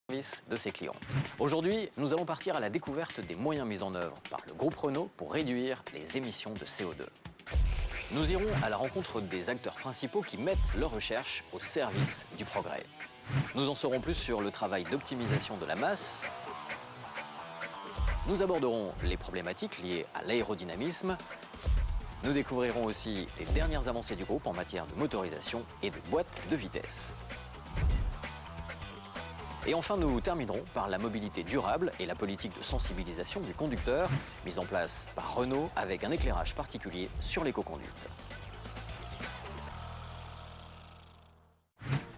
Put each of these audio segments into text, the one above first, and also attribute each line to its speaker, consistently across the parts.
Speaker 1: de ses clients. Aujourd'hui, nous allons partir à la découverte des moyens mis en œuvre par le groupe Renault pour réduire les émissions de CO2. Nous irons à la rencontre des acteurs principaux qui mettent leurs recherches au service du progrès. Nous en saurons plus sur le travail d'optimisation de la masse. Nous aborderons les problématiques liées à l'aérodynamisme. Nous découvrirons aussi les dernières avancées du groupe en matière de motorisation et de boîte de vitesse. Et enfin, nous terminerons par la mobilité durable et la politique de sensibilisation du conducteur, mise en place par Renault avec un éclairage particulier sur l'éco-conduite.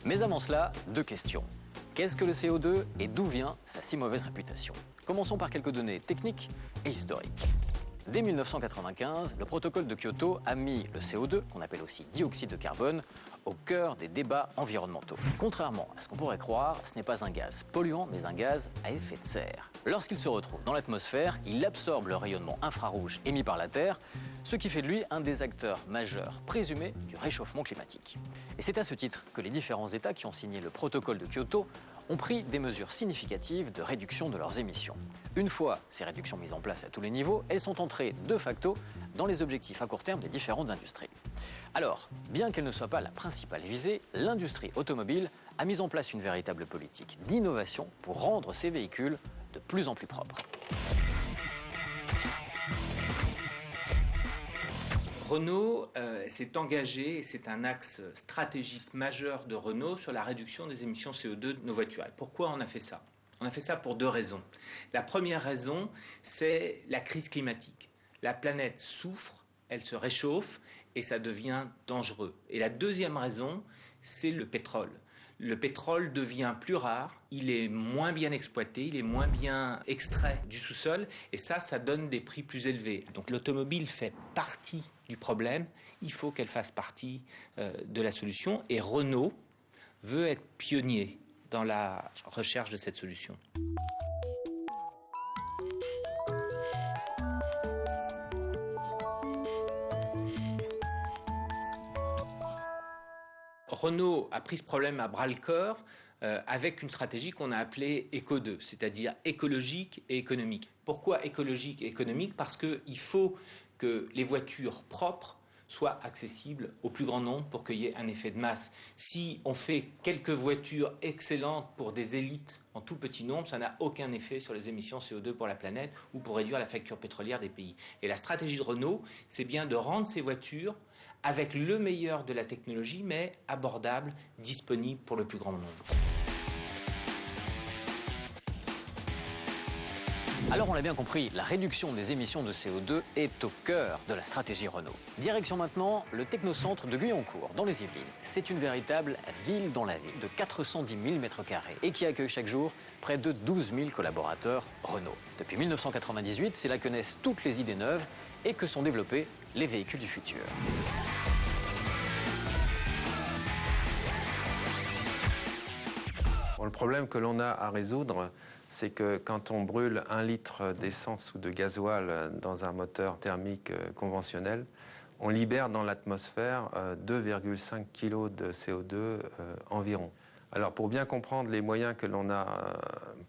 Speaker 1: Mais avant cela, deux questions. Qu'est-ce que le CO2 et d'où vient sa si mauvaise réputation? Commençons par quelques données techniques et historiques. Dès 1995, le protocole de Kyoto a mis le CO2, qu'on appelle aussi dioxyde de carbone, au cœur des débats environnementaux. Contrairement à ce qu'on pourrait croire, ce n'est pas un gaz polluant, mais un gaz à effet de serre. Lorsqu'il se retrouve dans l'atmosphère, il absorbe le rayonnement infrarouge émis par la Terre, ce qui fait de lui un des acteurs majeurs présumés du réchauffement climatique. Et c'est à ce titre que les différents États qui ont signé le protocole de Kyoto ont pris des mesures significatives de réduction de leurs émissions. Une fois ces réductions mises en place à tous les niveaux, elles sont entrées de facto dans les objectifs à court terme des différentes industries. Alors, bien qu'elle ne soit pas la principale visée, l'industrie automobile a mis en place une véritable politique d'innovation pour rendre ses véhicules de plus en plus propres.
Speaker 2: Renault s'est engagé, et c'est un axe stratégique majeur de Renault, sur la réduction des émissions CO2 de nos voitures. Et pourquoi on a fait ça? On a fait ça pour deux raisons. La première raison, c'est la crise climatique. La planète souffre, elle se réchauffe et ça devient dangereux. Et la deuxième raison, c'est le pétrole. Le pétrole devient plus rare, il est moins bien exploité, il est moins bien extrait du sous-sol et ça donne des prix plus élevés. Donc l'automobile fait partie du problème, il faut qu'elle fasse partie de la solution et Renault veut être pionnier dans la recherche de cette solution. Renault a pris ce problème à bras-le-corps avec une stratégie qu'on a appelée Eco2, c'est-à-dire écologique et économique. Pourquoi écologique et économique? Parce qu'il faut que les voitures propres soient accessibles au plus grand nombre pour qu'il y ait un effet de masse. Si on fait quelques voitures excellentes pour des élites en tout petit nombre, ça n'a aucun effet sur les émissions CO2 pour la planète ou pour réduire la facture pétrolière des pays. Et la stratégie de Renault, c'est bien de rendre ces voitures avec le meilleur de la technologie, mais abordable, disponible pour le plus grand nombre.
Speaker 1: Alors on l'a bien compris, la réduction des émissions de CO2 est au cœur de la stratégie Renault. Direction maintenant le technocentre de Guyancourt, dans les Yvelines. C'est une véritable ville dans la ville de 410 000 m² et qui accueille chaque jour près de 12 000 collaborateurs Renault. Depuis 1998, c'est là que naissent toutes les idées neuves et que sont développés les véhicules du futur.
Speaker 3: Bon, le problème que l'on a à résoudre, c'est que quand on brûle 1 litre d'essence ou de gasoil dans un moteur thermique conventionnel, on libère dans l'atmosphère 2,5 kg de CO2 environ. Alors pour bien comprendre les moyens que l'on a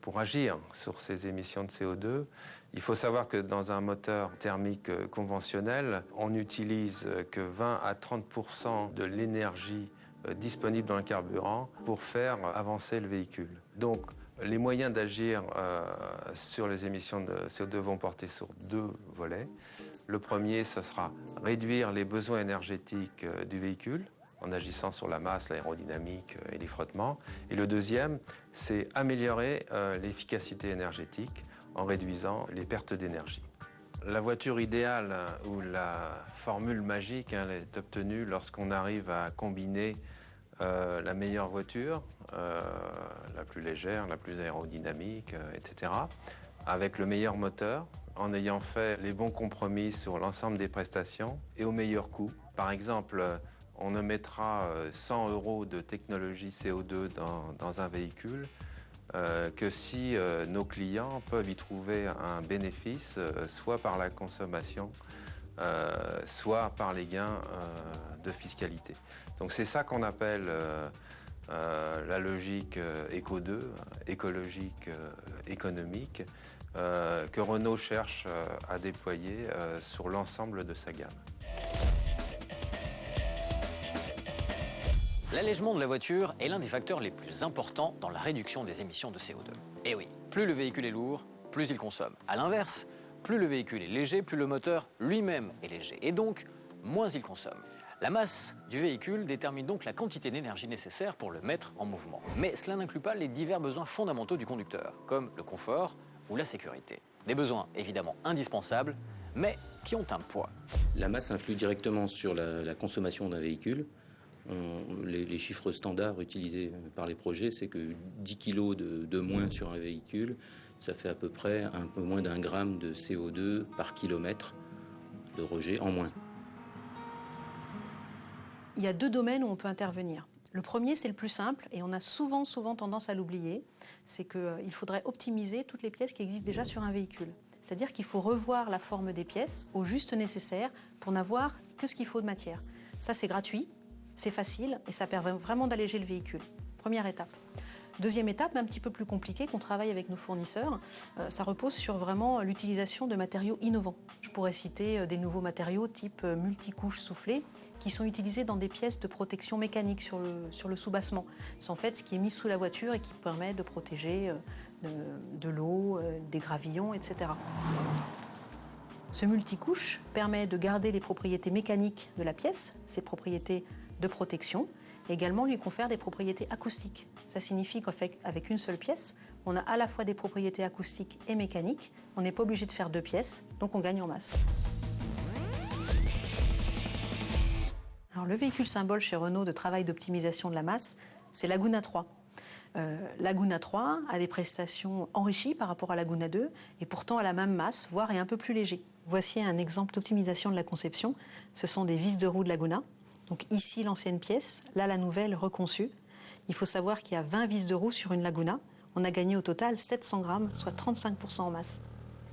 Speaker 3: pour agir sur ces émissions de CO2, il faut savoir que dans un moteur thermique conventionnel, on n'utilise que 20 à 30% de l'énergie disponible dans le carburant pour faire avancer le véhicule. Donc les moyens d'agir sur les émissions de CO2 vont porter sur deux volets. Le premier, ce sera réduire les besoins énergétiques du véhicule en agissant sur la masse, l'aérodynamique et les frottements. Et le deuxième, c'est améliorer l'efficacité énergétique en réduisant les pertes d'énergie. La voiture idéale ou la formule magique, elle est obtenue lorsqu'on arrive à combiner la meilleure voiture, la plus légère, la plus aérodynamique, etc., avec le meilleur moteur, en ayant fait les bons compromis sur l'ensemble des prestations et au meilleur coût. Par exemple, on ne mettra 100 € de technologie CO2 dans un véhicule que si nos clients peuvent y trouver un bénéfice, soit par la consommation, soit par les gains de fiscalité. Donc c'est ça qu'on appelle la logique éco-2, écologique, économique, que Renault cherche à déployer sur l'ensemble de sa gamme.
Speaker 1: L'allègement de la voiture est l'un des facteurs les plus importants dans la réduction des émissions de CO2. Et oui, plus le véhicule est lourd, plus il consomme. A l'inverse, plus le véhicule est léger, plus le moteur lui-même est léger. Et donc, moins il consomme. La masse du véhicule détermine donc la quantité d'énergie nécessaire pour le mettre en mouvement. Mais cela n'inclut pas les divers besoins fondamentaux du conducteur, comme le confort ou la sécurité. Des besoins évidemment indispensables, mais qui ont un poids.
Speaker 4: La masse influe directement sur la consommation d'un véhicule. Les chiffres standards utilisés par les projets, c'est que 10 kg de moins sur un véhicule, ça fait à peu près un peu moins d'1 gramme de CO2 par kilomètre de rejet en moins.
Speaker 5: Il y a 2 domaines où on peut intervenir. Le premier, c'est le plus simple, et on a souvent tendance à l'oublier, c'est qu'il faudrait optimiser toutes les pièces qui existent déjà sur un véhicule. C'est-à-dire qu'il faut revoir la forme des pièces au juste nécessaire pour n'avoir que ce qu'il faut de matière. Ça, c'est gratuit. C'est facile et ça permet vraiment d'alléger le véhicule. Première étape. Deuxième étape, un petit peu plus compliquée, qu'on travaille avec nos fournisseurs, ça repose sur vraiment l'utilisation de matériaux innovants. Je pourrais citer des nouveaux matériaux type multicouches soufflées qui sont utilisés dans des pièces de protection mécanique sur le soubassement. C'est en fait ce qui est mis sous la voiture et qui permet de protéger de l'eau, des gravillons, etc. Ce multicouche permet de garder les propriétés mécaniques de la pièce, ses propriétés de protection, et également lui confère des propriétés acoustiques. Ça signifie qu'avec une seule pièce, on a à la fois des propriétés acoustiques et mécaniques. On n'est pas obligé de faire 2 pièces, donc on gagne en masse. Alors, le véhicule symbole chez Renault de travail d'optimisation de la masse, c'est Laguna 3. Laguna 3 a des prestations enrichies par rapport à Laguna 2 et pourtant à la même masse, voire est un peu plus léger. Voici un exemple d'optimisation de la conception. Ce sont des vis de roue de Laguna. Donc ici l'ancienne pièce, là la nouvelle reconçue. Il faut savoir qu'il y a 20 vis de roue sur une Laguna. On a gagné au total 700 grammes, soit 35% en masse.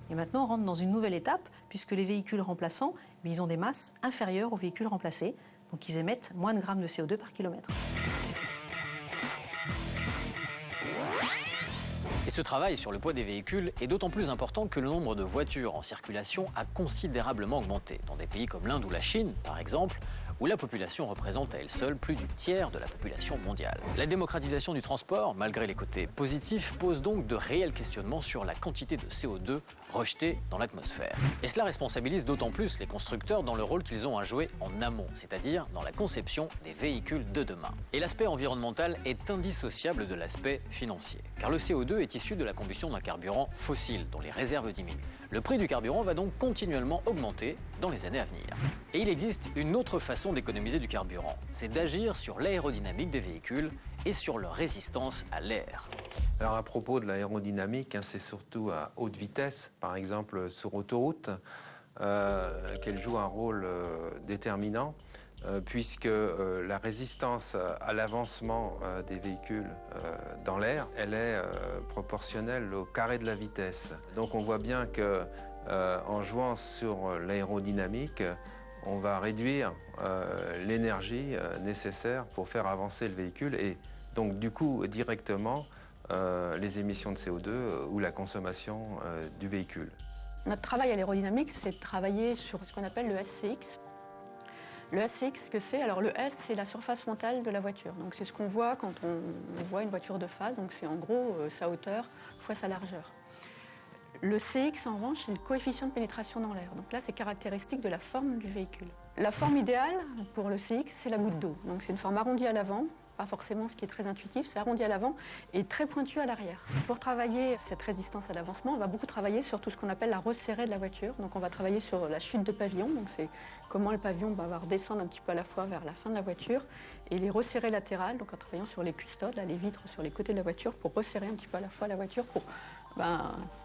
Speaker 5: Et maintenant on rentre dans une nouvelle étape puisque les véhicules remplaçants, ils ont des masses inférieures aux véhicules remplacés. Donc ils émettent moins de grammes de CO2 par kilomètre.
Speaker 1: Et ce travail sur le poids des véhicules est d'autant plus important que le nombre de voitures en circulation a considérablement augmenté. Dans des pays comme l'Inde ou la Chine, par exemple, où la population représente à elle seule plus du tiers de la population mondiale. La démocratisation du transport, malgré les côtés positifs, pose donc de réels questionnements sur la quantité de CO2 rejetée dans l'atmosphère. Et cela responsabilise d'autant plus les constructeurs dans le rôle qu'ils ont à jouer en amont, c'est-à-dire dans la conception des véhicules de demain. Et l'aspect environnemental est indissociable de l'aspect financier, car le CO2 est issu de la combustion d'un carburant fossile dont les réserves diminuent. Le prix du carburant va donc continuellement augmenter dans les années à venir. Et il existe une autre façon d'économiser du carburant, c'est d'agir sur l'aérodynamique des véhicules et sur leur résistance à l'air.
Speaker 3: Alors à propos de l'aérodynamique, c'est surtout à haute vitesse, par exemple sur autoroute, qu'elle joue un rôle déterminant, puisque la résistance à l'avancement des véhicules dans l'air, elle est proportionnelle au carré de la vitesse. Donc on voit bien que en jouant sur l'aérodynamique, on va réduire l'énergie nécessaire pour faire avancer le véhicule et donc du coup directement les émissions de CO2 ou la consommation du véhicule.
Speaker 6: Notre travail à l'aérodynamique, c'est de travailler sur ce qu'on appelle le SCX. Le SCX, ce que c'est? Alors le S, c'est la surface frontale de la voiture. Donc c'est ce qu'on voit quand on voit une voiture de face. Donc c'est en gros sa hauteur fois sa largeur. Le CX, en revanche, c'est le coefficient de pénétration dans l'air. Donc là, c'est caractéristique de la forme du véhicule. La forme idéale pour le CX, c'est la goutte d'eau. Donc c'est une forme arrondie à l'avant, pas forcément ce qui est très intuitif, c'est arrondi à l'avant et très pointu à l'arrière. Pour travailler cette résistance à l'avancement, on va beaucoup travailler sur tout ce qu'on appelle la resserrée de la voiture. Donc on va travailler sur la chute de pavillon, donc c'est comment le pavillon va redescendre un petit peu à la fois vers la fin de la voiture, et les resserrées latérales, donc en travaillant sur les custodes, là, les vitres sur les côtés de la voiture, pour resserrer un petit peu à la fois la voiture, pour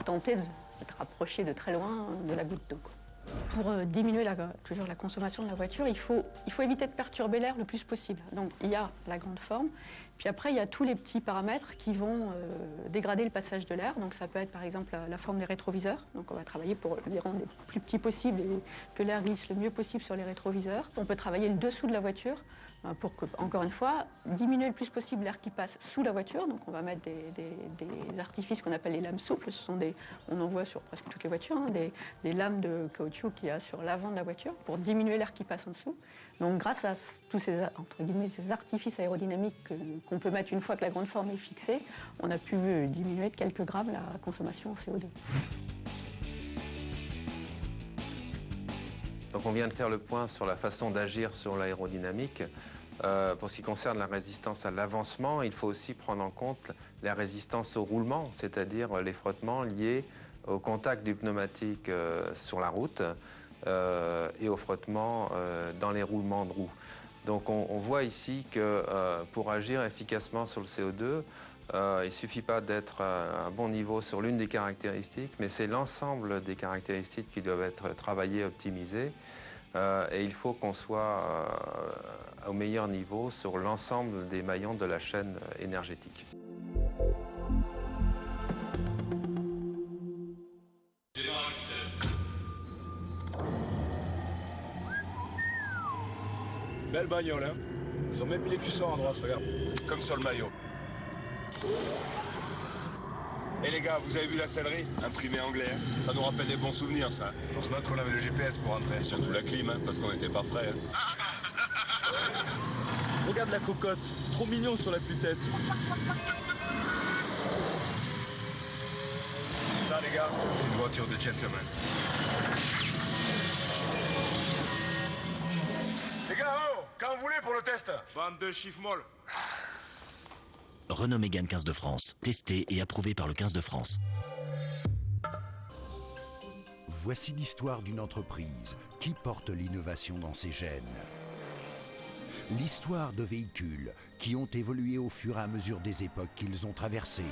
Speaker 6: tenter d'être rapproché de très loin de la goutte d'eau. Pour diminuer toujours la consommation de la voiture, il faut éviter de perturber l'air le plus possible. Donc il y a la grande forme, puis après il y a tous les petits paramètres qui vont dégrader le passage de l'air. Donc ça peut être par exemple la forme des rétroviseurs. Donc on va travailler pour les rendre les plus petits possibles et que l'air glisse le mieux possible sur les rétroviseurs. On peut travailler le dessous de la voiture pour que, encore une fois, diminuer le plus possible l'air qui passe sous la voiture. Donc on va mettre des artifices qu'on appelle les lames souples. On en voit sur presque toutes les voitures, hein, des lames de caoutchouc qu'il y a sur l'avant de la voiture pour diminuer l'air qui passe en dessous. Donc grâce à tous ces, entre guillemets, ces artifices aérodynamiques qu'on peut mettre une fois que la grande forme est fixée, on a pu diminuer de quelques grammes la consommation en CO2.
Speaker 3: Donc on vient de faire le point sur la façon d'agir sur l'aérodynamique. Pour ce qui concerne la résistance à l'avancement, il faut aussi prendre en compte la résistance au roulement, c'est-à-dire les frottements liés au contact du pneumatique sur la route et au frottement dans les roulements de roues. Donc on voit ici que pour agir efficacement sur le CO2, il ne suffit pas d'être à un bon niveau sur l'une des caractéristiques, mais c'est l'ensemble des caractéristiques qui doivent être travaillées, optimisées. Et il faut qu'on soit au meilleur niveau sur l'ensemble des maillons de la chaîne énergétique.
Speaker 7: Belle bagnole, hein. Ils ont même mis les cuissons à droite, regarde. Comme sur le maillot.
Speaker 8: Et les gars, vous avez vu la sellerie? Imprimée anglais, hein. Ça nous rappelle des bons souvenirs, ça.
Speaker 7: Je pense pas qu'on avait le GPS pour rentrer.
Speaker 8: Et surtout la clim, hein, parce qu'on n'était pas frais. Hein.
Speaker 9: Regarde la cocotte, trop mignon sur la tue-tête.
Speaker 7: Ça, les gars, c'est une voiture de gentleman. Les gars, oh, quand vous voulez pour le test. Bande de chiffres molles.
Speaker 10: Renault Mégane 15 de France, testé et approuvé par le 15 de France.
Speaker 11: Voici l'histoire d'une entreprise qui porte l'innovation dans ses gènes. L'histoire de véhicules qui ont évolué au fur et à mesure des époques qu'ils ont traversées.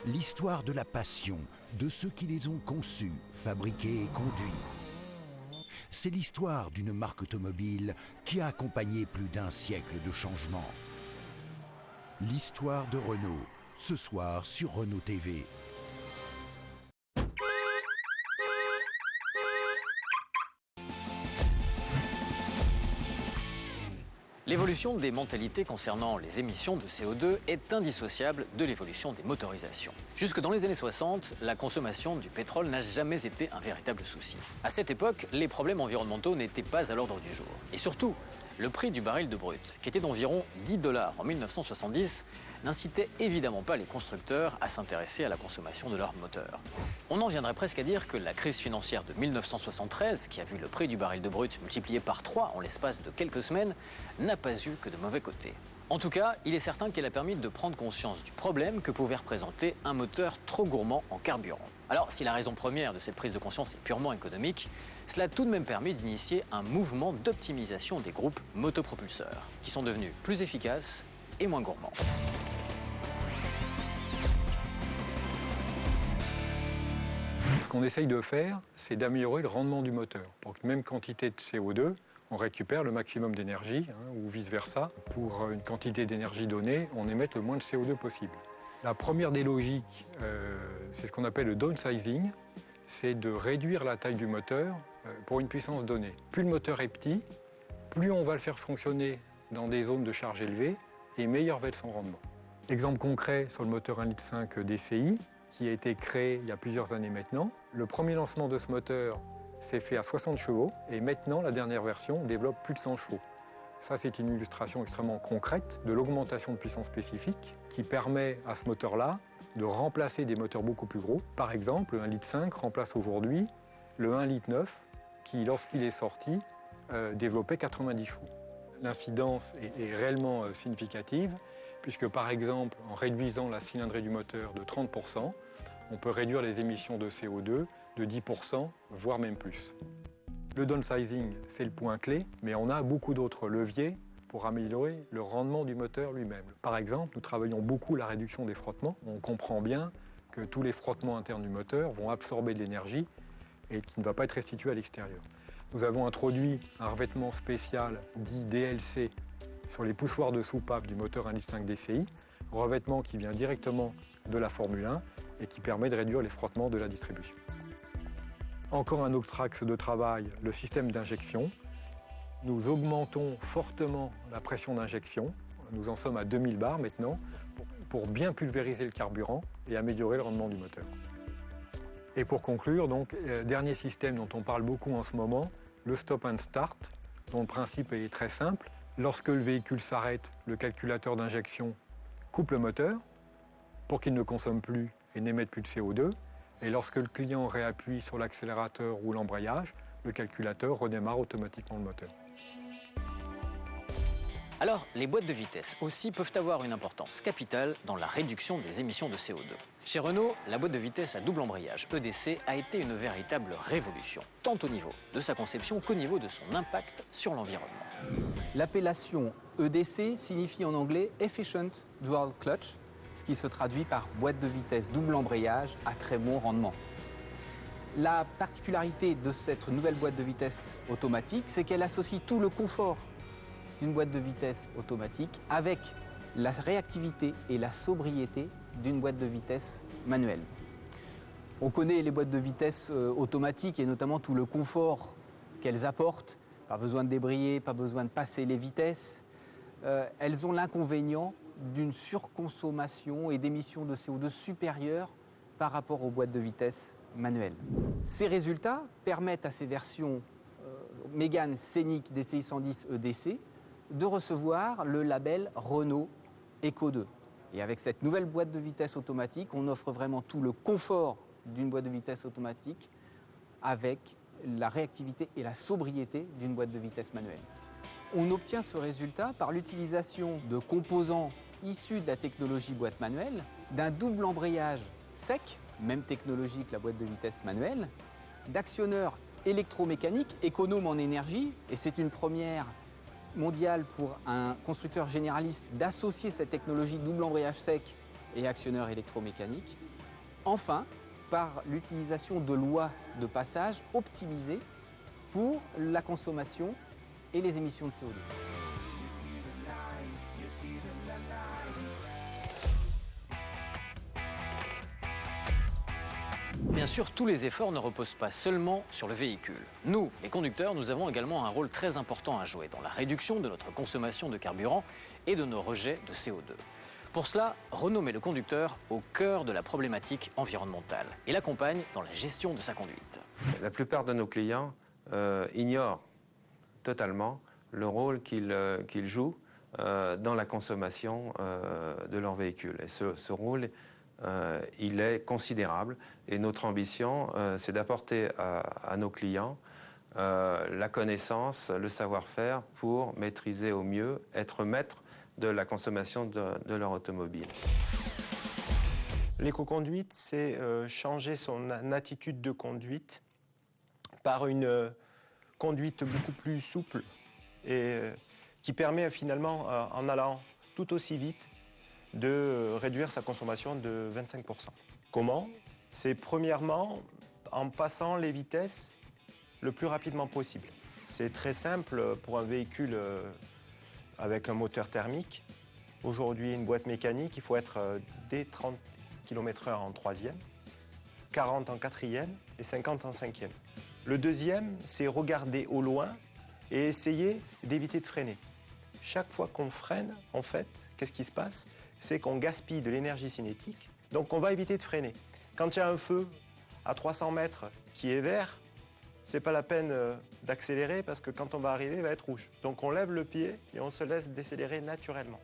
Speaker 11: L'histoire de la passion de ceux qui les ont conçus, fabriqués et conduits. C'est l'histoire d'une marque automobile qui a accompagné plus d'un siècle de changements. L'histoire de Renault, ce soir sur Renault TV.
Speaker 1: L'évolution des mentalités concernant les émissions de CO2 est indissociable de l'évolution des motorisations. Jusque dans les années 60, la consommation du pétrole n'a jamais été un véritable souci. À cette époque, les problèmes environnementaux n'étaient pas à l'ordre du jour. Et surtout, le prix du baril de brut, qui était d'environ 10 $ en 1970, n'incitait évidemment pas les constructeurs à s'intéresser à la consommation de leurs moteurs. On en viendrait presque à dire que la crise financière de 1973, qui a vu le prix du baril de brut multiplié par 3 en l'espace de quelques semaines, n'a pas eu que de mauvais côtés. En tout cas, il est certain qu'elle a permis de prendre conscience du problème que pouvait représenter un moteur trop gourmand en carburant. Alors, si la raison première de cette prise de conscience est purement économique, cela a tout de même permis d'initier un mouvement d'optimisation des groupes motopropulseurs, qui sont devenus plus efficaces et moins gourmands.
Speaker 12: Ce qu'on essaye de faire, c'est d'améliorer le rendement du moteur. Pour que même quantité de CO2, on récupère le maximum d'énergie, ou vice-versa. Pour une quantité d'énergie donnée, on émette le moins de CO2 possible. La première des logiques, c'est ce qu'on appelle le downsizing. C'est de réduire la taille du moteur pour une puissance donnée. Plus le moteur est petit, plus on va le faire fonctionner dans des zones de charge élevée, et meilleur va être son rendement. Exemple concret sur le moteur 1,5 litre DCI, qui a été créé il y a plusieurs années maintenant. Le premier lancement de ce moteur s'est fait à 60 chevaux, et maintenant, la dernière version développe plus de 100 chevaux. Ça, c'est une illustration extrêmement concrète de l'augmentation de puissance spécifique qui permet à ce moteur-là de remplacer des moteurs beaucoup plus gros. Par exemple, le 1,5 litre remplace aujourd'hui le 1,9 litre qui, lorsqu'il est sorti, développait 90 chevaux. L'incidence est réellement significative, puisque par exemple, en réduisant la cylindrée du moteur de 30%, on peut réduire les émissions de CO2 de 10%, voire même plus. Le downsizing, c'est le point clé, mais on a beaucoup d'autres leviers pour améliorer le rendement du moteur lui-même. Par exemple, nous travaillons beaucoup la réduction des frottements. On comprend bien que tous les frottements internes du moteur vont absorber de l'énergie et qui ne va pas être restituée à l'extérieur. Nous avons introduit un revêtement spécial dit DLC sur les poussoirs de soupape du moteur 1,5 litre DCI, revêtement qui vient directement de la Formule 1 et qui permet de réduire les frottements de la distribution. Encore un autre axe de travail, le système d'injection. nous augmentons fortement la pression d'injection. Nous en sommes à 2000 bars maintenant, pour bien pulvériser le carburant et améliorer le rendement du moteur. Et pour conclure, donc, dernier système dont on parle beaucoup en ce moment, le stop and start, dont le principe est très simple. Lorsque le véhicule s'arrête, le calculateur d'injection coupe le moteur pour qu'il ne consomme plus et n'émette plus de CO2. Et lorsque le client réappuie sur l'accélérateur ou l'embrayage, le calculateur redémarre automatiquement le moteur.
Speaker 1: Alors, les boîtes de vitesse aussi peuvent avoir une importance capitale dans la réduction des émissions de CO2. Chez Renault, la boîte de vitesse à double embrayage EDC a été une véritable révolution, tant au niveau de sa conception qu'au niveau de son impact sur l'environnement.
Speaker 13: L'appellation EDC signifie en anglais Efficient Dual Clutch, ce qui se traduit par boîte de vitesse double embrayage à très bon rendement. La particularité de cette nouvelle boîte de vitesse automatique, c'est qu'elle associe tout le confort d'une boîte de vitesse automatique avec la réactivité et la sobriété d'une boîte de vitesse manuelle. On connaît les boîtes de vitesse automatiques et notamment tout le confort qu'elles apportent. Pas besoin de débrayer, pas besoin de passer les vitesses. Elles ont l'inconvénient d'une surconsommation et d'émissions de CO2 supérieures par rapport aux boîtes de vitesse manuelles. Ces résultats permettent à ces versions Mégane Scénic DCI 110 EDC de recevoir le label Renault Eco 2. Et avec cette nouvelle boîte de vitesse automatique, on offre vraiment tout le confort d'une boîte de vitesse automatique avec la réactivité et la sobriété d'une boîte de vitesse manuelle. On obtient ce résultat par l'utilisation de composants issus de la technologie boîte manuelle, d'un double embrayage sec, même technologie que la boîte de vitesse manuelle, d'actionneurs électromécaniques économes en énergie, et c'est une première mondiale pour un constructeur généraliste d'associer cette technologie double embrayage sec et actionneur électromécanique. Enfin, par l'utilisation de lois de passage optimisées pour la consommation et les émissions de CO2.
Speaker 1: Bien sûr, tous les efforts ne reposent pas seulement sur le véhicule. Nous, les conducteurs, nous avons également un rôle très important à jouer dans la réduction de notre consommation de carburant et de nos rejets de CO2. Pour cela, Renault met le conducteur au cœur de la problématique environnementale et l'accompagne dans la gestion de sa conduite.
Speaker 3: La plupart de nos clients ignorent totalement le rôle qu'ils jouent dans la consommation de leur véhicule. Et ce rôle, il est considérable. Et notre ambition, c'est d'apporter à nos clients la connaissance, le savoir-faire pour maîtriser au mieux, être maître de la consommation de leur automobile.
Speaker 14: L'éco-conduite, c'est changer son attitude de conduite par une conduite beaucoup plus souple et qui permet finalement, en allant tout aussi vite, de réduire sa consommation de 25%. Comment? C'est premièrement en passant les vitesses le plus rapidement possible. C'est très simple pour un véhicule avec un moteur thermique. Aujourd'hui, une boîte mécanique, il faut être dès 30 km/h en 3e, 40 en 4e et 50 en 5e. Le deuxième, c'est regarder au loin et essayer d'éviter de freiner. Chaque fois qu'on freine, en fait, qu'est-ce qui se passe? C'est qu'on gaspille de l'énergie cinétique, donc on va éviter de freiner. Quand il y a un feu à 300 mètres qui est vert, c'est pas la peine d'accélérer parce que quand on va arriver, il va être rouge. Donc on lève le pied et on se laisse décélérer naturellement.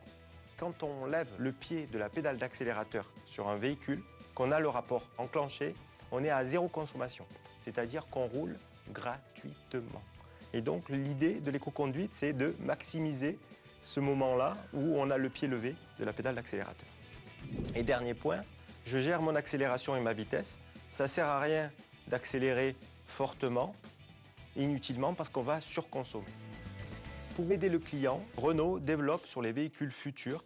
Speaker 14: Quand on lève le pied de la pédale d'accélérateur sur un véhicule, qu'on a le rapport enclenché, on est à zéro consommation, c'est-à-dire qu'on roule gratuitement. Et donc l'idée de l'éco-conduite, c'est de maximiser ce moment-là où on a le pied levé de la pédale d'accélérateur. Et dernier point, je gère mon accélération et ma vitesse. Ça ne sert à rien d'accélérer fortement, inutilement, parce qu'on va surconsommer. Pour aider le client, Renault développe sur les véhicules futurs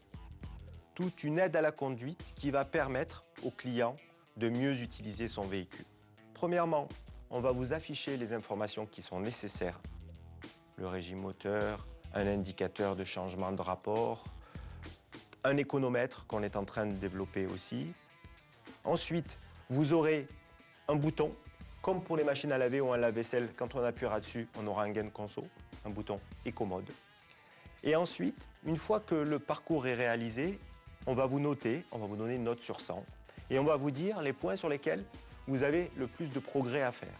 Speaker 14: toute une aide à la conduite qui va permettre au client de mieux utiliser son véhicule. Premièrement, on va vous afficher les informations qui sont nécessaires. Le régime moteur, un indicateur de changement de rapport, un économètre qu'on est en train de développer aussi. Ensuite, vous aurez un bouton, comme pour les machines à laver ou un lave-vaisselle, quand on appuiera dessus, on aura un gain de conso. un bouton Éco-mode. Et ensuite, une fois que le parcours est réalisé, on va vous noter, on va vous donner une note sur 100 et on va vous dire les points sur lesquels vous avez le plus de progrès à faire.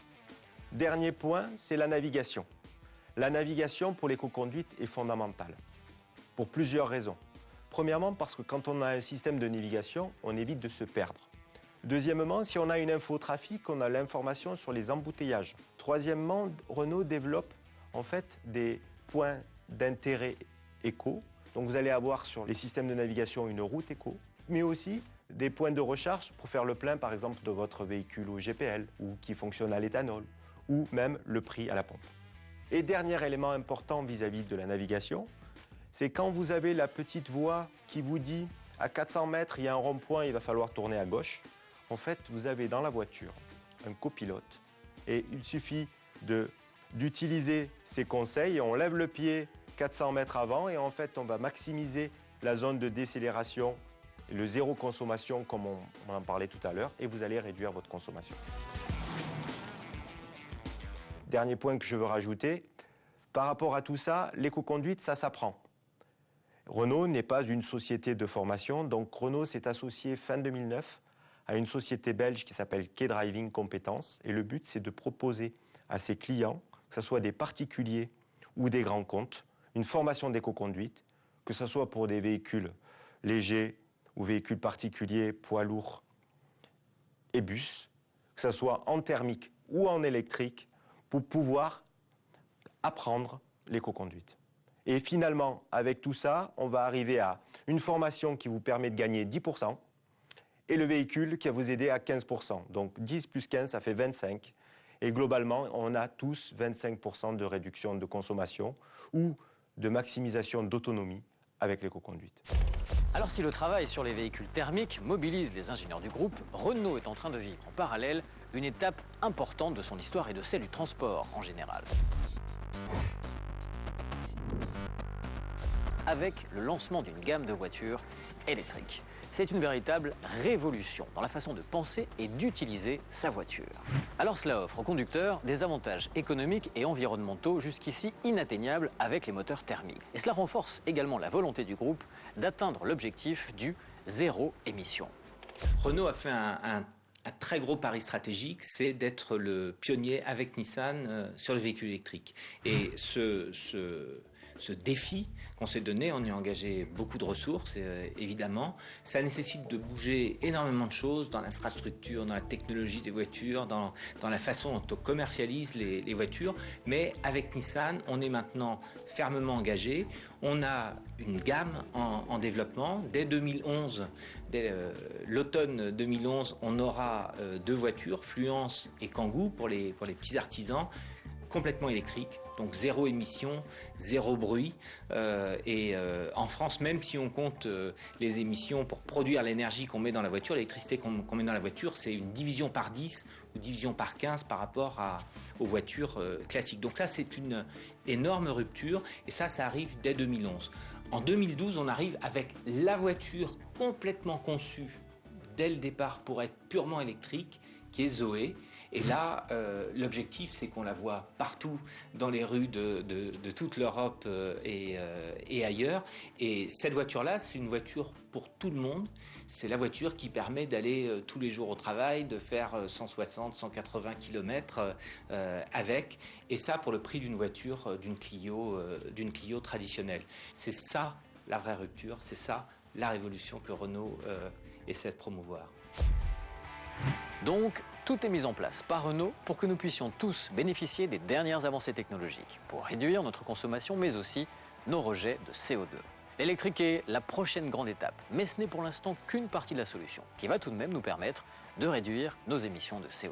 Speaker 14: Dernier point, c'est la navigation. La navigation pour l'éco-conduite est fondamentale pour plusieurs raisons. Premièrement, parce que quand on a un système de navigation, on évite de se perdre. Deuxièmement, si on a une infotrafic, on a l'information sur les embouteillages. Troisièmement, Renault développe en fait des points d'intérêt éco. Donc vous allez avoir sur les systèmes de navigation une route éco, mais aussi des points de recharge pour faire le plein par exemple de votre véhicule au GPL ou qui fonctionne à l'éthanol ou même le prix à la pompe. Et dernier élément important vis-à-vis de la navigation, c'est quand vous avez la petite voix qui vous dit à 400 mètres il y a un rond-point, il va falloir tourner à gauche. En fait, vous avez dans la voiture un copilote et il suffit d'utiliser ces conseils et on lève le pied 400 mètres avant et en fait on va maximiser la zone de décélération, le zéro consommation comme on en parlait tout à l'heure et vous allez réduire votre consommation. Dernier point que je veux rajouter, par rapport à tout ça, l'éco-conduite, ça s'apprend. Renault n'est pas une société de formation, donc Renault s'est associé fin 2009 à une société belge qui s'appelle K-Driving Compétences et le but c'est de proposer à ses clients, que ce soit des particuliers ou des grands comptes, une formation d'éco-conduite, que ce soit pour des véhicules légers ou véhicules particuliers, poids lourds et bus, que ce soit en thermique ou en électrique, pour pouvoir apprendre l'éco-conduite. Et finalement, avec tout ça, on va arriver à une formation qui vous permet de gagner 10% et le véhicule qui va vous aider à 15%. Donc 10 plus 15, ça fait 25. Et globalement, on a tous 25% de réduction de consommation ou de maximisation d'autonomie avec l'éco-conduite.
Speaker 1: Alors si le travail sur les véhicules thermiques mobilise les ingénieurs du groupe, Renault est en train de vivre en parallèle une étape importante de son histoire et de celle du transport en général. Avec le lancement d'une gamme de voitures électriques. C'est une véritable révolution dans la façon de penser et d'utiliser sa voiture. Alors cela offre aux conducteurs des avantages économiques et environnementaux jusqu'ici inatteignables avec les moteurs thermiques. Et cela renforce également la volonté du groupe d'atteindre l'objectif du zéro émission.
Speaker 2: Renault a fait un très gros pari stratégique, c'est d'être le pionnier avec Nissan sur le véhicule électrique. Et ce défi qu'on s'est donné, on y a engagé beaucoup de ressources, évidemment. Ça nécessite de bouger énormément de choses dans l'infrastructure, dans la technologie des voitures, dans la façon dont on commercialise les voitures. Mais avec Nissan, on est maintenant fermement engagé. On a une gamme en développement. Dès 2011, dès l'automne 2011, on aura 2 voitures, Fluence et Kangoo, pour les petits artisans, complètement électriques. Donc 0 émission, 0 bruit. En France, même si on compte les émissions pour produire l'énergie qu'on met dans la voiture, l'électricité qu'on met dans la voiture, c'est une division par 10 ou division par 15 par rapport aux voitures classiques. Donc ça, c'est une énorme rupture et ça arrive dès 2011. En 2012, on arrive avec la voiture complètement conçue dès le départ pour être purement électrique, qui est Zoé. Et là, l'objectif, c'est qu'on la voit partout dans les rues de toute l'Europe et ailleurs. Et cette voiture-là, c'est une voiture pour tout le monde. C'est la voiture qui permet d'aller tous les jours au travail, de faire 160, 180 km avec. Et ça, pour le prix d'une voiture, d'une Clio traditionnelle. C'est ça, la vraie rupture. C'est ça, la révolution que Renault essaie de promouvoir.
Speaker 1: Donc, tout est mis en place par Renault pour que nous puissions tous bénéficier des dernières avancées technologiques pour réduire notre consommation, mais aussi nos rejets de CO2. L'électrique est la prochaine grande étape, mais ce n'est pour l'instant qu'une partie de la solution, qui va tout de même nous permettre de réduire nos émissions de CO2.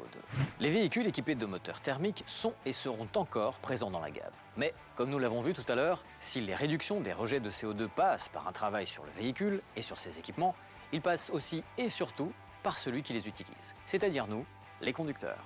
Speaker 1: Les véhicules équipés de moteurs thermiques sont et seront encore présents dans la gamme. Mais, comme nous l'avons vu tout à l'heure, si les réductions des rejets de CO2 passent par un travail sur le véhicule et sur ses équipements, ils passent aussi et surtout par celui qui les utilise, c'est-à-dire nous, les conducteurs.